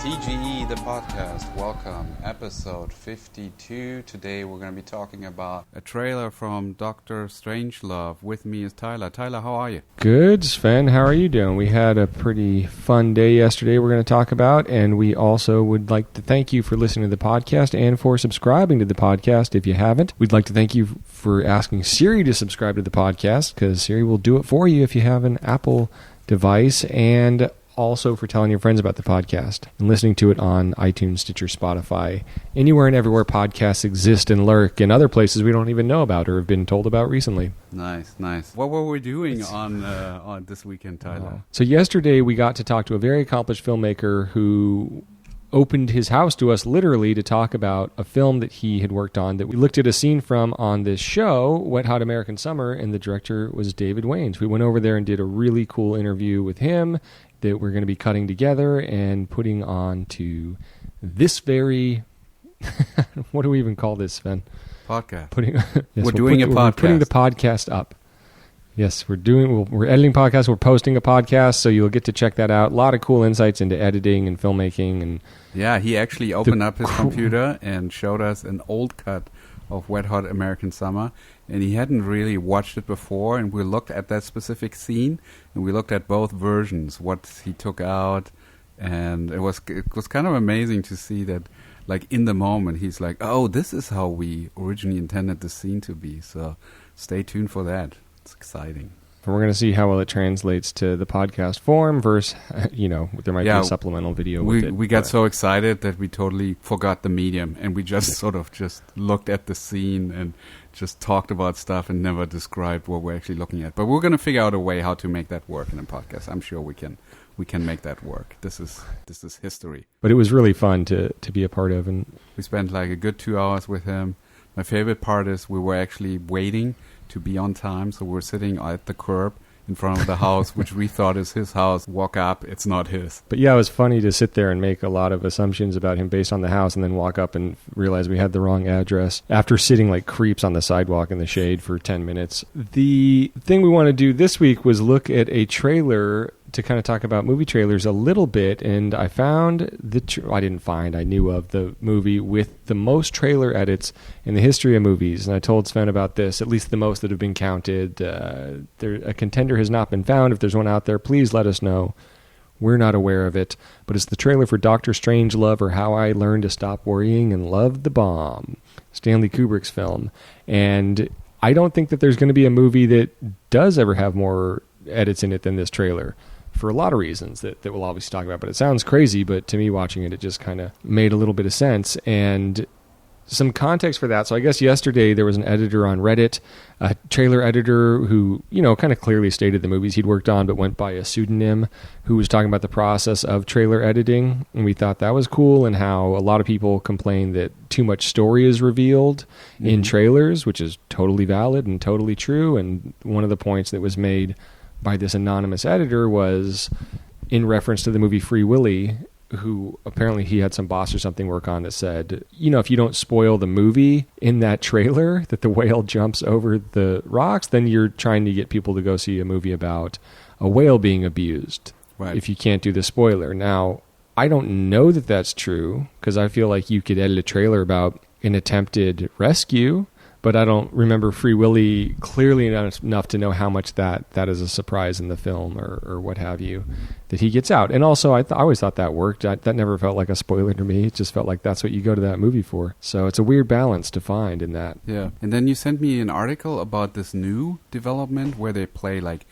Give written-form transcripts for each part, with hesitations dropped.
TGE, the podcast. Welcome. Episode 52. Today we're going to be talking about a trailer from Dr. Strangelove. With me is Tyler. Tyler, how are you? Good, Sven. How are you doing? We had a pretty fun day yesterday we're going to talk about, and we also would like to thank you for listening to the podcast and for subscribing to the podcast if you haven't. We'd like to thank you for asking Siri to subscribe to the podcast, because Siri will do it for you if you have an Apple device, and also for telling your friends about the podcast and listening to it on iTunes, Stitcher, Spotify, anywhere and everywhere podcasts exist and lurk, and other places we don't even know about or have been told about recently. Nice. What were we doing on this weekend, Tyler? So yesterday we got to talk to a very accomplished filmmaker who opened his house to us literally to talk about a film that he had worked on that we looked at a scene from on this show, Wet Hot American Summer, and the director was David Waynes. We went over there and did a really cool interview with him that we're going to be cutting together and putting on to this very what do we even call this, Sven? Podcast. We're doing a podcast. We're putting the podcast up. Yes, we're editing podcasts. We're posting a podcast, so you'll get to check that out. A lot of cool insights into editing and filmmaking. And yeah, he actually opened up his computer and showed us an old cut of Wet Hot American Summer, and he hadn't really watched it before, and we looked at that specific scene, and we looked at both versions, what he took out, and it was kind of amazing to see that, like, in the moment, he's like, oh, this is how we originally intended the scene to be, so stay tuned for that. It's exciting. We're going to see how well it translates to the podcast form versus, there might be a supplemental video with it. We got so excited that we totally forgot the medium, and we just sort of just looked at the scene and just talked about stuff and never described what we're actually looking at. But we're going to figure out a way how to make that work in a podcast. I'm sure we can make that work. This is history. But it was really fun to be a part of. And we spent like a good 2 hours with him. My favorite part is we were actually waiting to be on time, so we're sitting at the curb in front of the house, which we thought is his house. Walk up, it's not his. But yeah, it was funny to sit there and make a lot of assumptions about him based on the house, and then walk up and realize we had the wrong address after sitting like creeps on the sidewalk in the shade for 10 minutes. The thing we want to do this week was look at a trailer to kind of talk about movie trailers a little bit, and I found I knew of the movie with the most trailer edits in the history of movies, and I told Sven about this, at least the most that have been counted. A contender has not been found. If there's one out there, please let us know. We're not aware of it, but it's the trailer for Dr. Strangelove, or How I Learned to Stop Worrying and Love the Bomb, Stanley Kubrick's film. And I don't think that there's going to be a movie that does ever have more edits in it than this trailer, for a lot of reasons that we'll obviously talk about. But it sounds crazy, but to me watching it just kind of made a little bit of sense. And some context for that. So I guess yesterday there was an editor on Reddit, a trailer editor who, kind of clearly stated the movies he'd worked on but went by a pseudonym, who was talking about the process of trailer editing. And we thought that was cool, and how a lot of people complain that too much story is revealed in trailers, which is totally valid and totally true. And one of the points that was made by this anonymous editor was in reference to the movie Free Willy, who apparently he had some boss or something work on that said, if you don't spoil the movie in that trailer, that the whale jumps over the rocks, then you're trying to get people to go see a movie about a whale being abused. Right. If you can't do the spoiler. Now, I don't know that that's true, because I feel like you could edit a trailer about an attempted rescue, but I don't remember Free Willy clearly enough to know how much that is a surprise in the film or what have you, that he gets out. And also, I always thought that worked. That never felt like a spoiler to me. It just felt like that's what you go to that movie for. So it's a weird balance to find in that. Yeah. And then you sent me an article about this new development where they play like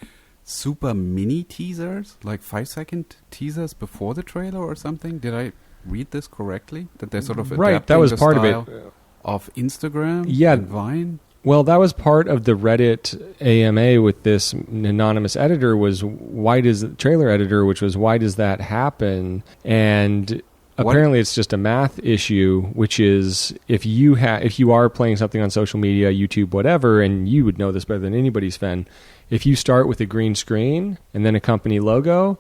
super mini teasers, like 5-second teasers before the trailer or something. Did I read this correctly? That they're sort of adapting right, that was the part of style it. Of Instagram and Vine? Well, that was part of the Reddit AMA with this anonymous editor, was why does that happen? And apparently it's just a math issue, which is if you are playing something on social media, YouTube, whatever, and you would know this better than anybody, Sven, if you start with a green screen and then a company logo,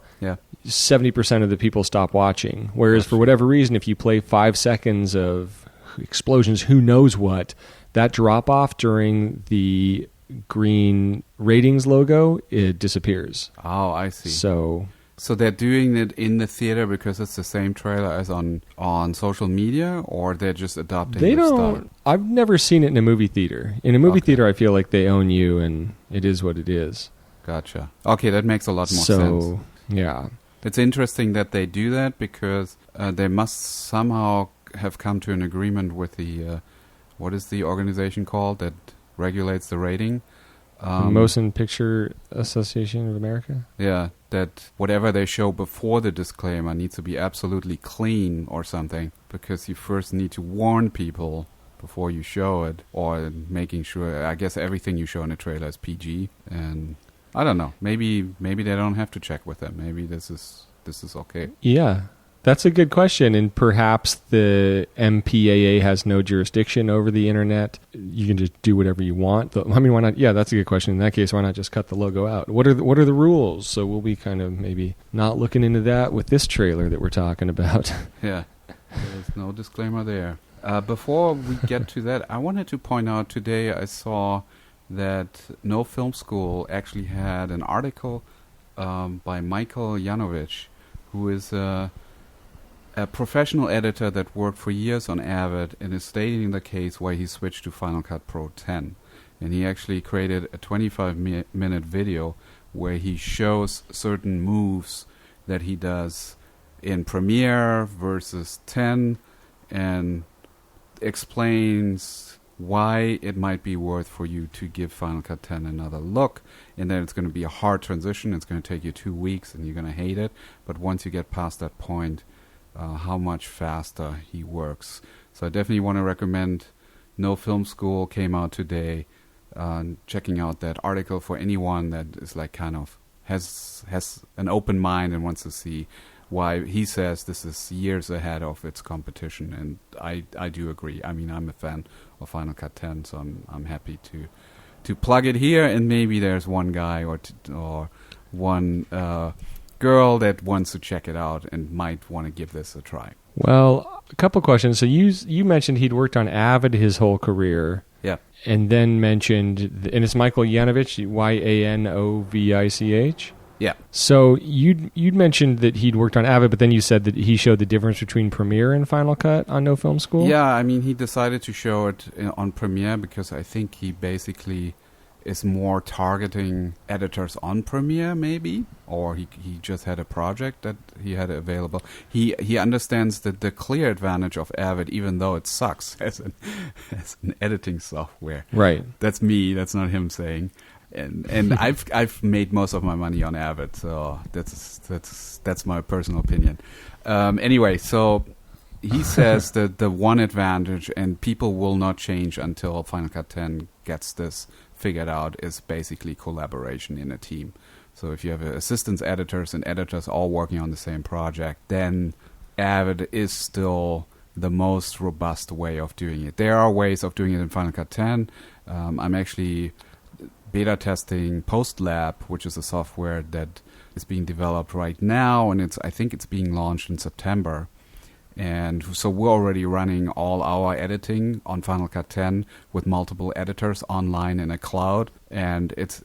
70% of the people stop watching. Whereas for whatever reason, if you play 5 seconds of explosions, who knows what, that drop off during the green ratings logo, it disappears. Oh, I see. So So they're doing it in the theater because it's the same trailer as on social media, or they're just adopting They the don't. style? I've never seen it in a movie theater. In a movie Okay. theater, I feel like they own you, and it is what it is. Gotcha. Okay, that makes a lot more sense. So, yeah. It's interesting that they do that because they must somehow have come to an agreement with the, what is the organization called that regulates the rating? Motion Picture Association of America? Yeah, that whatever they show before the disclaimer needs to be absolutely clean or something, because you first need to warn people before you show it, or making sure, I guess everything you show in a trailer is PG, and I don't know, maybe they don't have to check with them. Maybe this is okay. Yeah. That's a good question, and perhaps the MPAA has no jurisdiction over the internet. You can just do whatever you want. I mean, why not? Yeah, that's a good question. In that case, why not just cut the logo out? What are the rules? So we'll be kind of maybe not looking into that with this trailer that we're talking about. Yeah, there's no disclaimer there. Before we get to that, I wanted to point out today I saw that No Film School actually had an article by Michael Yanovich, who is a professional editor that worked for years on Avid and is stating the case why he switched to Final Cut Pro 10. And he actually created a 25-minute video where he shows certain moves that he does in Premiere versus 10 and explains why it might be worth for you to give Final Cut 10 another look, and then it's going to be a hard transition. It's going to take you 2 weeks and you're going to hate it, but once you get past that point, how much faster he works. So I definitely want to recommend No Film School came out today. Checking out that article for anyone that is like kind of has an open mind and wants to see why he says this is years ahead of its competition. And I do agree. I mean, I'm a fan of Final Cut 10, so I'm happy to plug it here. And maybe there's one guy or one girl that wants to check it out and might want to give this a try. Well, a couple questions. So you mentioned he'd worked on Avid his whole career. Yeah. And then mentioned, and it's Michael Yanovich, Yanovich. Yeah. So you'd mentioned that he'd worked on Avid, but then you said that he showed the difference between Premiere and Final Cut on No Film School? Yeah, I mean, he decided to show it on Premiere because I think he basically is more targeting editors on Premiere, maybe, or he just had a project that he had available. He understands the clear advantage of Avid, even though it sucks as an editing software. Right. That's me. That's not him saying. And I've made most of my money on Avid, so that's my personal opinion. Anyway, so he says that the one advantage, and people will not change until Final Cut 10 gets this figured out, is basically collaboration in a team. So if you have assistants, editors, and editors all working on the same project, then Avid is still the most robust way of doing it. There are ways of doing it in Final Cut 10. I'm actually beta testing PostLab, which is a software that is being developed right now, and I think it's being launched in September. And so we're already running all our editing on Final Cut 10 with multiple editors online in a cloud, and it's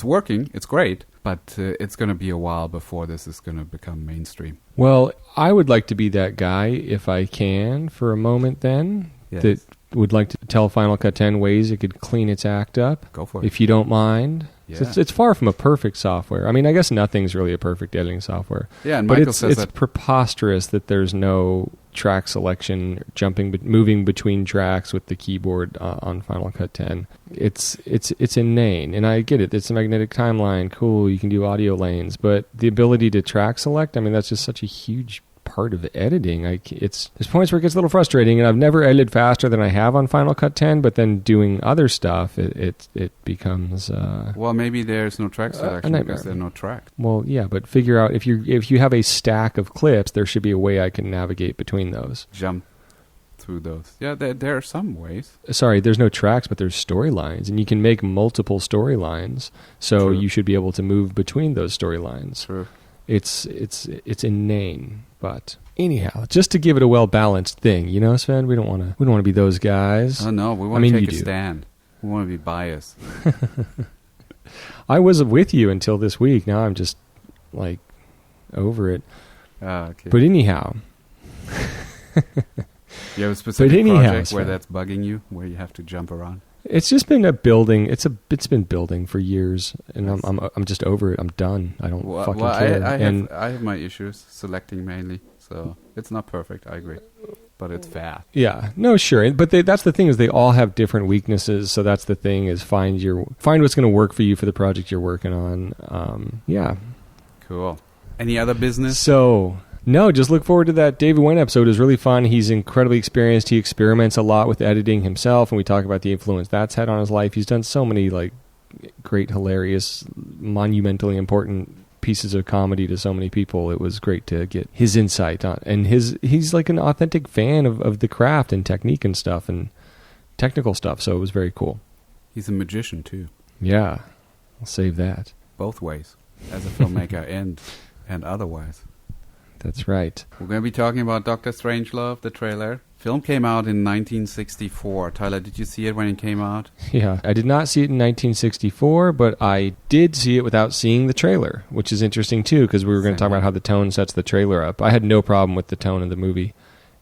working. It's great, but it's going to be a while before this is going to become mainstream. Well, I would like to be that guy if I can for a moment then. Yes. That would like to tell Final Cut 10 ways it could clean its act up. Go for it. If you don't mind. Yeah. So it's far from a perfect software. I mean, I guess nothing's really a perfect editing software. Yeah, and but Michael says it's preposterous that there's no track selection, moving between tracks with the keyboard on Final Cut 10. It's inane, and I get it. It's a magnetic timeline. Cool, you can do audio lanes, but the ability to track select, I mean, that's just such a huge part of editing. There's points where it gets a little frustrating, and I've never edited faster than I have on Final Cut 10, but then doing other stuff, it becomes well, maybe there's no track selection because there are no tracks. Well, yeah, but figure out if you have a stack of clips, there should be a way I can navigate between those. Jump through those. Yeah, there are some ways. Sorry, there's no tracks, but there's storylines, and you can make multiple storylines, so True. you should be able to move between those storylines. True. It's inane, but anyhow, just to give it a well-balanced thing, you know, Sven, we don't want to be those guys. Oh no, we want to take a stand. We want to be biased. I was with you until this week. Now I'm just like over it. Okay. But anyhow. You have a specific project where that's bugging you, where you have to jump around? It's just been a building. It's been building for years, and I'm just over it. I'm done. I don't fucking care. I have my issues selecting mainly, so it's not perfect. I agree, but it's fast. Yeah, no, sure. But that's the thing, is they all have different weaknesses. So that's the thing, is find what's going to work for you for the project you're working on. Yeah. Cool. Any other business? So. No, just look forward to that David Wayne episode. It was really fun. He's incredibly experienced. He experiments a lot with editing himself, and we talk about the influence that's had on his life. He's done so many great, hilarious, monumentally important pieces of comedy to so many people. It was great to get his insight on, and he's like an authentic fan of the craft and technique and stuff and technical stuff. So it was very cool. He's a magician too. Yeah, I'll save that. Both ways, as a filmmaker and otherwise. That's right. We're going to be talking about Dr. Strangelove, the trailer. Film came out in 1964. Tyler, did you see it when it came out? Yeah, I did not see it in 1964, but I did see it without seeing the trailer, which is interesting too, because we were going to talk about how the tone sets the trailer up. I had no problem with the tone of the movie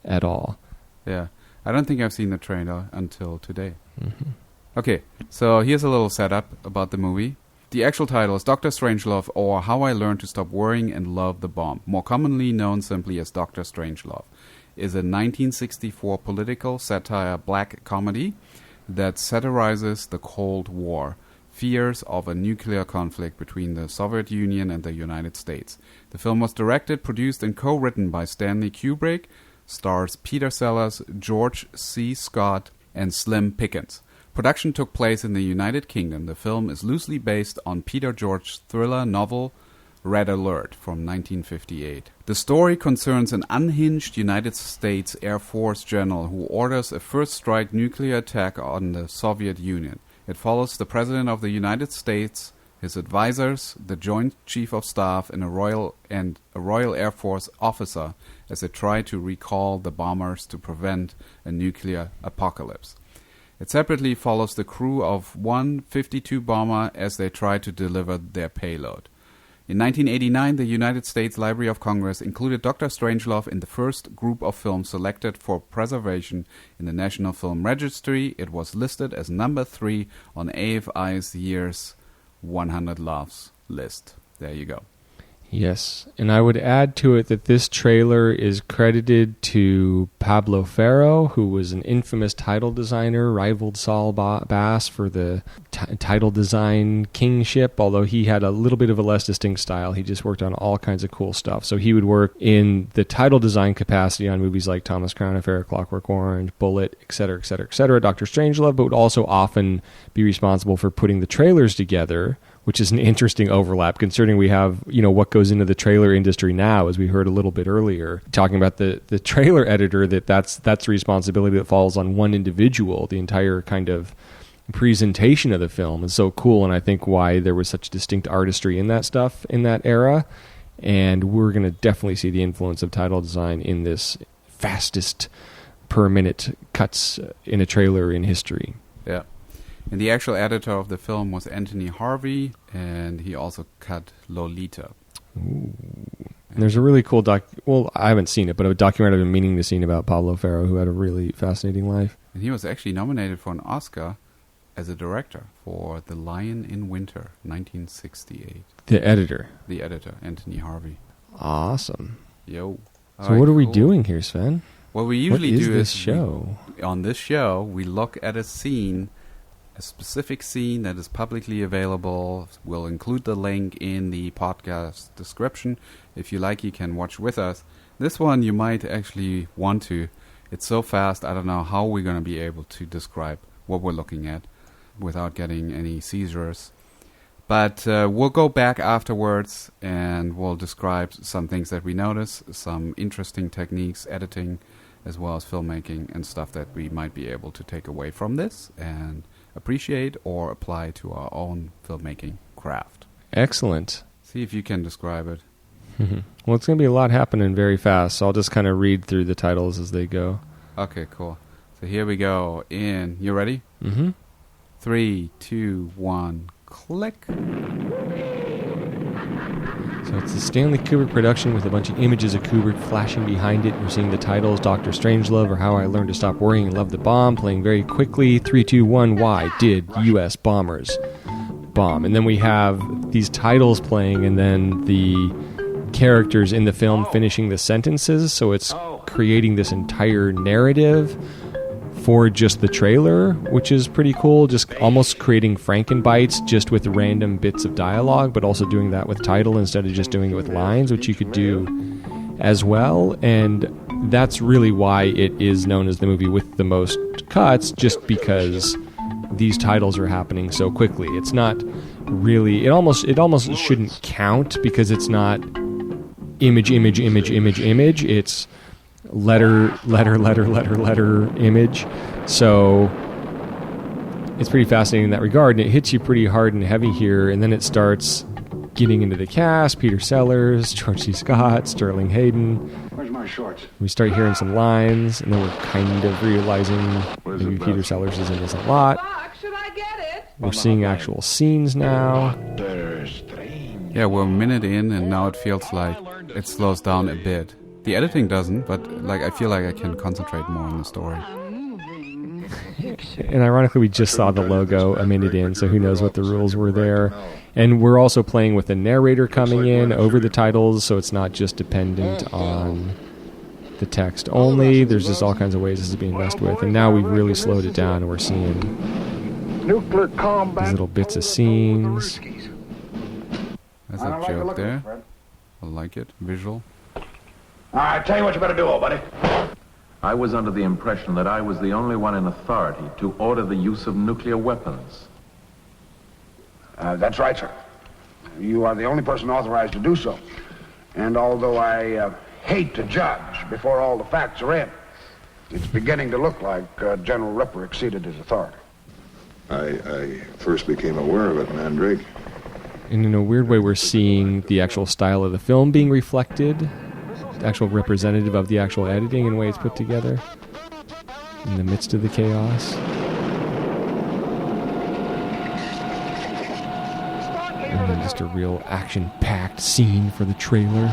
at all. Yeah, I don't think I've seen the trailer until today. Mm-hmm. Okay, so here's a little setup about the movie. The actual title is Dr. Strangelove, or How I Learned to Stop Worrying and Love the Bomb, more commonly known simply as Dr. Strangelove, is a 1964 political satire black comedy that satirizes the Cold War, fears of a nuclear conflict between the Soviet Union and the United States. The film was directed, produced, and co-written by Stanley Kubrick, stars Peter Sellers, George C. Scott, and Slim Pickens. Production took place in the United Kingdom. The film is loosely based on Peter George's thriller novel Red Alert from 1958. The story concerns an unhinged United States Air Force general who orders a first-strike nuclear attack on the Soviet Union. It follows the President of the United States, his advisors, the Joint Chief of Staff, and a Royal Air Force officer as they try to recall the bombers to prevent a nuclear apocalypse. It separately follows the crew of one 52 bomber as they try to deliver their payload. In 1989, the United States Library of Congress included Dr. Strangelove in the first group of films selected for preservation in the National Film Registry. It was listed as number 3 on AFI's Year's 100 Laughs list. There you go. Yes, and I would add to it that this trailer is credited to Pablo Ferro, who was an infamous title designer, rivaled Saul Bass for the title design kingship, although he had a little bit of a less distinct style. He just worked on all kinds of cool stuff. So he would work in the title design capacity on movies like Thomas Crown Affair, Clockwork Orange, Bullet, etc., etc., etc., Dr. Strangelove, but would also often be responsible for putting the trailers together, which is an interesting overlap, considering we have, what goes into the trailer industry now, as we heard a little bit earlier, talking about the trailer editor, that's the responsibility that falls on one individual. The entire kind of presentation of the film is so cool, and I think why there was such distinct artistry in that stuff in that era. And we're going to definitely see the influence of title design in this fastest per minute cuts in a trailer in history. Yeah. And the actual editor of the film was Anthony Harvey, and he also cut Lolita. Ooh. And there's a really cool I haven't seen it, but a documentary I've been meaning to see about Pablo Ferro, who had a really fascinating life. And he was actually nominated for an Oscar as a director for The Lion in Winter, 1968. The editor, Anthony Harvey. Awesome. Yo. So what are we doing here, Sven? What we usually do is show? On this show, we look at a specific scene that is publicly available. We'll include the link in the podcast description. If you like, you can watch with us. This one you might actually want to. It's so fast, I don't know how we're going to be able to describe what we're looking at without getting any seizures. But we'll go back afterwards and we'll describe some things that we notice, some interesting techniques, editing, as well as filmmaking and stuff that we might be able to take away from this and appreciate or apply to our own filmmaking craft. Excellent. See if you can describe it. Well, it's going to be a lot happening very fast, so I'll just kind of read through the titles as they go. Okay, cool. So here we go. You ready? Mm-hmm. 3, 2, 1, click. So it's a Stanley Kubrick production with a bunch of images of Kubrick flashing behind it. We're seeing the titles, Dr. Strangelove, or How I Learned to Stop Worrying and Love the Bomb, playing very quickly. 3, 2, 1, why did U.S. bombers bomb? And then we have these titles playing, and then the characters in the film finishing the sentences, so it's creating this entire narrative for just the trailer, which is pretty cool, just almost creating Frankenbites just with random bits of dialogue, but also doing that with title instead of just doing it with lines, which you could do as well. And that's really why it is known as the movie with the most cuts, just because these titles are happening so quickly. It's not really, it almost shouldn't count, because it's not image, it's letter, image. So it's pretty fascinating in that regard, and it hits you pretty hard and heavy here, and then it starts getting into the cast: Peter Sellers, George C. Scott, Sterling Hayden. Where's my shorts? We start hearing some lines, and then we're kind of realizing maybe Peter Sellers is in this a lot. Should I get it? We're seeing actual scenes now. Yeah, we're a minute in, and now it feels like it slows down a bit. The editing doesn't, but like I feel like I can concentrate more on the story. And ironically, we just saw the logo a minute in, so who knows what the rules were there. And we're also playing with the narrator coming in over the titles, so it's not just dependent on the text only. There's just all kinds of ways this is being messed with. And now we've really slowed it down, and we're seeing these little bits of scenes. There's a joke there. I like it. Visual. All right, tell you what you better do, old buddy. I was under the impression that I was the only one in authority to order the use of nuclear weapons. That's right, sir. You are the only person authorized to do so. And although I hate to judge before all the facts are in, it's beginning to look like General Ripper exceeded his authority. I first became aware of it, Mandrake. And in a weird way, we're seeing the actual style of the film being reflected, the actual representative of the actual editing and the way it's put together in the midst of the chaos. And then just a real action-packed scene for the trailer.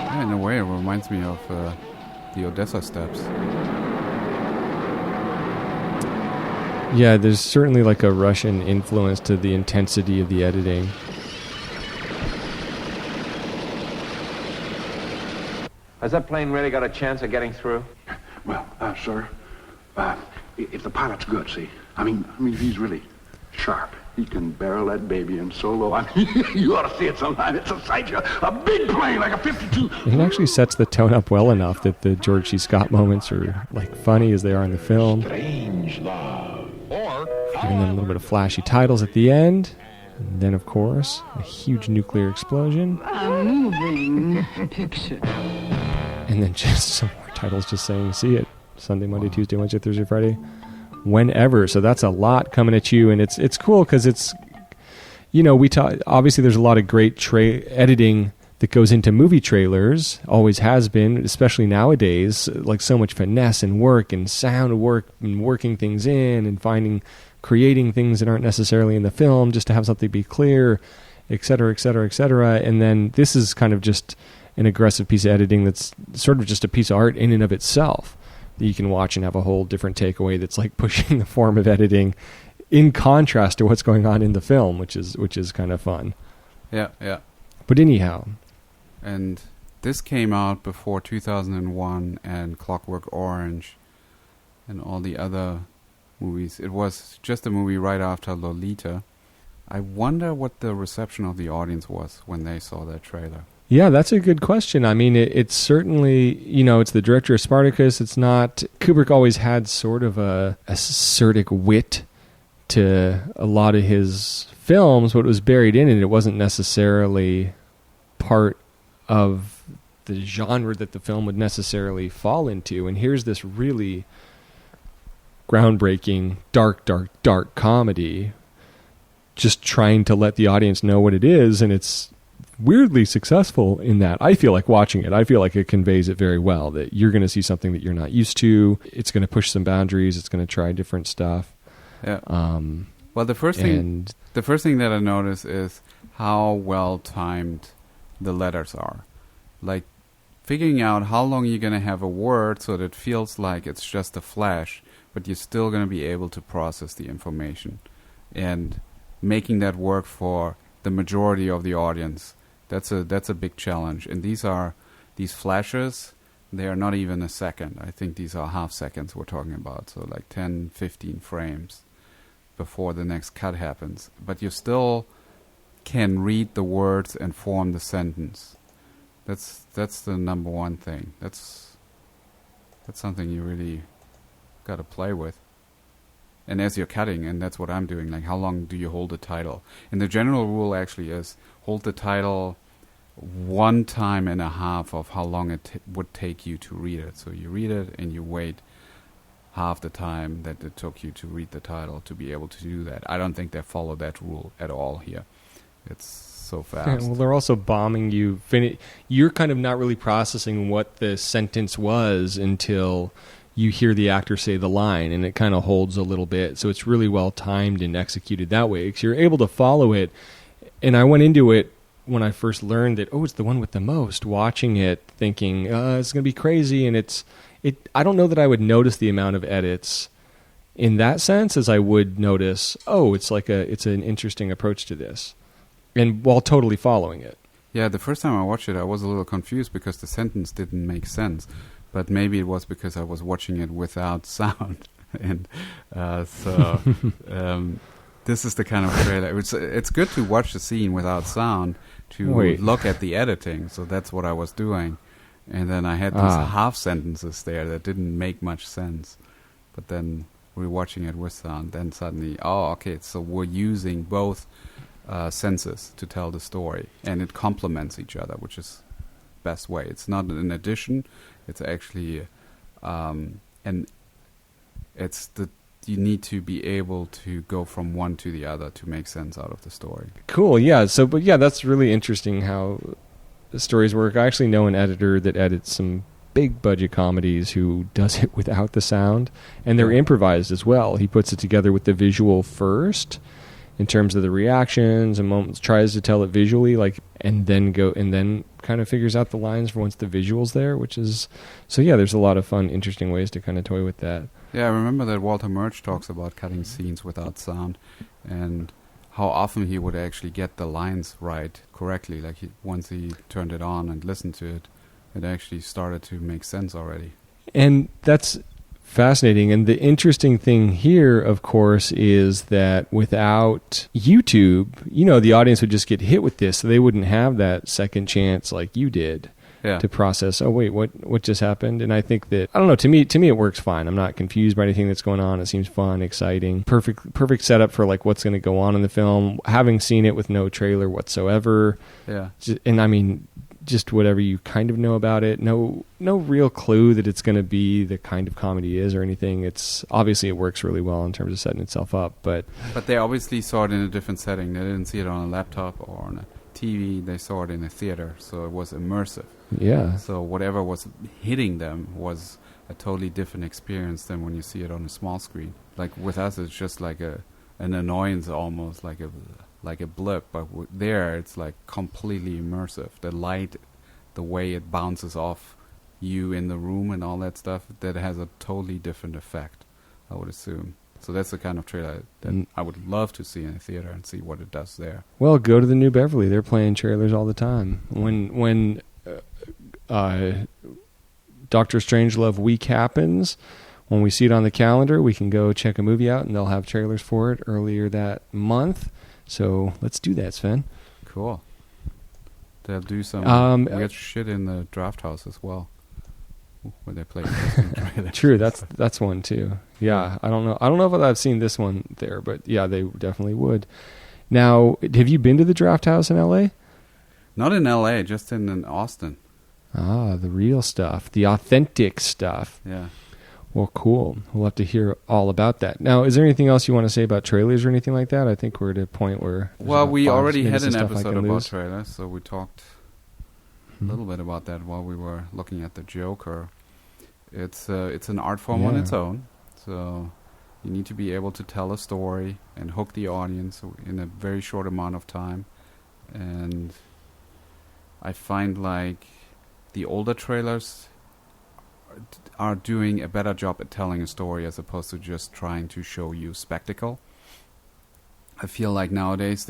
Yeah, in a way, it reminds me of the Odessa Steps. Yeah, there's certainly like a Russian influence to the intensity of the editing. Has that plane really got a chance of getting through? Well, sir, if the pilot's good, see? I mean, if he's really sharp, he can barrel that baby in so low. I mean, you ought to see it sometime. It's a sight. A big plane, like a 52. It actually sets the tone up well enough that the George C. Scott moments are like funny as they are in the film. Strangelove. Giving them a little bit of flashy titles at the end. And then, of course, a huge nuclear explosion. A moving picture. And then just some more titles just saying, see it. Sunday, Monday, Tuesday, Wednesday, Thursday, Friday. Whenever. So that's a lot coming at you. And it's cool because it's, you know, obviously there's a lot of great editing that goes into movie trailers, always has been, especially nowadays, like so much finesse and work and sound work and working things in and creating things that aren't necessarily in the film just to have something be clear, et cetera, et cetera, et cetera. And then this is kind of just an aggressive piece of editing that's sort of just a piece of art in and of itself that you can watch and have a whole different takeaway that's like pushing the form of editing in contrast to what's going on in the film, which is kind of fun. Yeah, yeah. But anyhow. And this came out before 2001 and Clockwork Orange and all the other movies. It was just a movie right after Lolita. I wonder what the reception of the audience was when they saw that trailer. Yeah, that's a good question. I mean, it's certainly, you know, it's the director of Spartacus. It's not... Kubrick always had sort of a acerbic wit to a lot of his films, but it was buried in it. It wasn't necessarily part of the genre that the film would necessarily fall into. And here's this really groundbreaking, dark comedy just trying to let the audience know what it is, and it's weirdly successful in that. I feel like watching it, I feel like it conveys it very well, that you're going to see something that you're not used to. It's going to push some boundaries. It's going to try different stuff. Yeah. Well, the first thing that I notice is how well timed the letters are. Like figuring out how long you're going to have a word so that it feels like it's just a flash, but you're still going to be able to process the information, and making that work for the majority of the audience. That's a big challenge. And these flashes, they are not even a second. I think these are half seconds we're talking about. So like 10, 15 frames before the next cut happens. But you still can read the words and form the sentence. That's the number one thing. That's something you really got to play with. And as you're cutting, and that's what I'm doing, like how long do you hold the title? And the general rule actually is hold the title 1.5 times of how long it would take you to read it. So you read it and you wait half the time that it took you to read the title to be able to do that. I don't think they follow that rule at all here. It's so fast. Well, they're also bombing you. You're kind of not really processing what the sentence was until you hear the actor say the line, and it kind of holds a little bit. So it's really well timed and executed that way, because you're able to follow it. And I went into it when I first learned that, it's the one with the most, watching it thinking, it's going to be crazy. And I don't know that I would notice the amount of edits in that sense as I would notice, it's an interesting approach to this. And while totally following it. Yeah, the first time I watched it, I was a little confused because the sentence didn't make sense. But maybe it was because I was watching it without sound. And this is the kind of trailer. It's good to watch the scene without sound to look at the editing. So that's what I was doing. And then I had these half sentences there that didn't make much sense. But then rewatching it with sound, then suddenly, so we're using both senses to tell the story. And it complements each other, which is best way. It's not an addition. It's actually, you need to be able to go from one to the other to make sense out of the story. Cool, yeah. That's really interesting how the stories work. I actually know an editor that edits some big budget comedies who does it without the sound, and they're improvised as well. He puts it together with the visual first, in terms of the reactions and moments, tries to tell it visually, and then kind of figures out the lines for once the visual's there, there's a lot of fun, interesting ways to kind of toy with that. Yeah, I remember that Walter Murch talks about cutting scenes without sound and how often he would actually get the lines right correctly. Once he turned it on and listened to it, it actually started to make sense already. And that's fascinating. And the interesting thing here, of course, is that without YouTube, the audience would just get hit with this. So they wouldn't have that second chance like you did to process, what just happened? And I think that, I don't know, to me it works fine. I'm not confused by anything that's going on. It seems fun, exciting. Perfect setup for what's going to go on in the film. Having seen it with no trailer whatsoever. Yeah. And I mean, just whatever you kind of know about it. No real clue that it's going to be the kind of comedy it is or anything. It's obviously it works really well in terms of setting itself up, but they obviously saw it in a different setting. They didn't see it on a laptop or on a TV. They saw it in a theater, so it was immersive. Yeah. So whatever was hitting them was a totally different experience than when you see it on a small screen. With us, it's just an annoyance almost, like a blip, but there it's completely immersive. The light, the way it bounces off you in the room and all that stuff, that has a totally different effect, I would assume. So that's the kind of trailer that I would love to see in a theater and see what it does there. Well, go to the New Beverly. They're playing trailers all the time. When Dr. Strangelove week happens, when we see it on the calendar, we can go check a movie out, and they'll have trailers for it earlier that month. So let's do that, Sven. Cool. They'll do some weird shit in the Draft House as well, where they play trailers. True, that's one too. Yeah, I don't know if I've seen this one there, but yeah, they definitely would. Now, have you been to the Draft House in L.A.? Not in L.A., just in Austin. Ah, the real stuff, the authentic stuff. Yeah. Well, cool. We'll have to hear all about that. Now, is there anything else you want to say about trailers or anything like that? I think we're at a point where... Well, we already had an episode about trailers, so we talked a little bit about that while we were looking at the Joker. It's an art form on its own, so You need to be able to tell a story and hook the audience in a very short amount of time. And I find like the older trailers are doing a better job at telling a story as opposed to just trying to show you spectacle. I feel like nowadays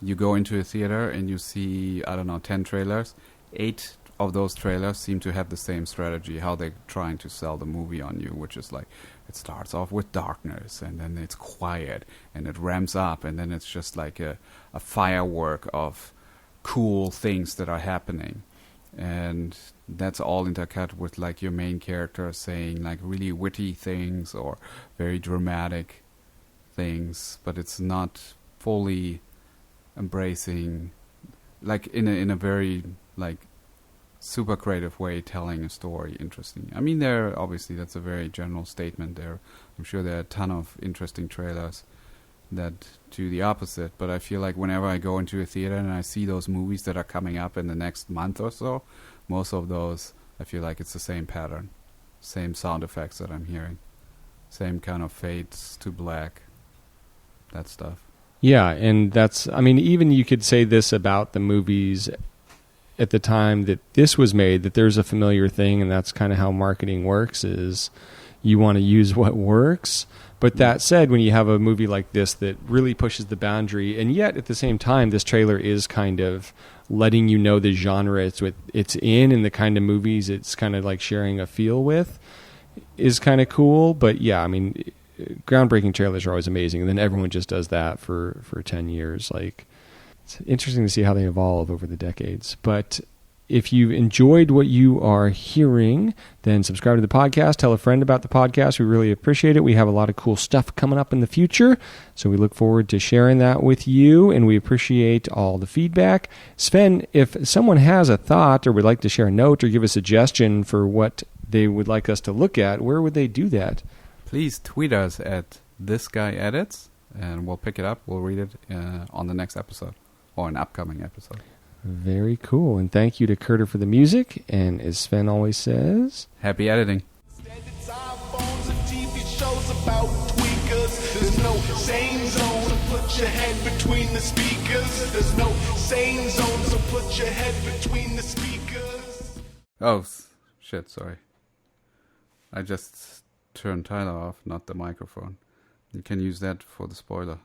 you go into a theater and you see, 10 trailers. 8 of those trailers seem to have the same strategy, how they're trying to sell the movie on you, which is like, it starts off with darkness, and then it's quiet, and it ramps up, and then it's just like a firework of cool things that are happening. And that's all intercut with like your main character saying like really witty things or very dramatic things, but it's not fully embracing, like in a very like super creative way, telling a story interesting. I mean, obviously that's a very general statement there. I'm sure there are a ton of interesting trailers that do the opposite, but I feel like whenever I go into a theater and I see those movies that are coming up in the next month or so, most of those I feel like it's the same pattern, same sound effects that I'm hearing, same kind of fades to black, that stuff. Yeah, and even you could say this about the movies at the time that this was made, that there's a familiar thing, and that's kind of how marketing works, is you want to use what works. But that said, when you have a movie like this that really pushes the boundary, and yet at the same time, this trailer is kind of letting you know the genre it's in and the kind of movies it's kind of like sharing a feel with, is kind of cool. But yeah, I mean, groundbreaking trailers are always amazing, and then everyone just does that for 10 years. Like, it's interesting to see how they evolve over the decades. But if you've enjoyed what you are hearing, then subscribe to the podcast. Tell a friend about the podcast. We really appreciate it. We have a lot of cool stuff coming up in the future, so we look forward to sharing that with you, and we appreciate all the feedback. Sven, if someone has a thought or would like to share a note or give a suggestion for what they would like us to look at, where would they do that? Please tweet us at thisguyedits, and we'll pick it up. We'll read it on the next episode or an upcoming episode. Very cool. And thank you to Curter for the music. And as Sven always says, happy editing. There's no sane zone, so put your head between the speakers. There's no sane zone, so put your head between the speakers. Oh, shit, sorry. I just turned Tyler off, not the microphone. You can use that for the spoiler.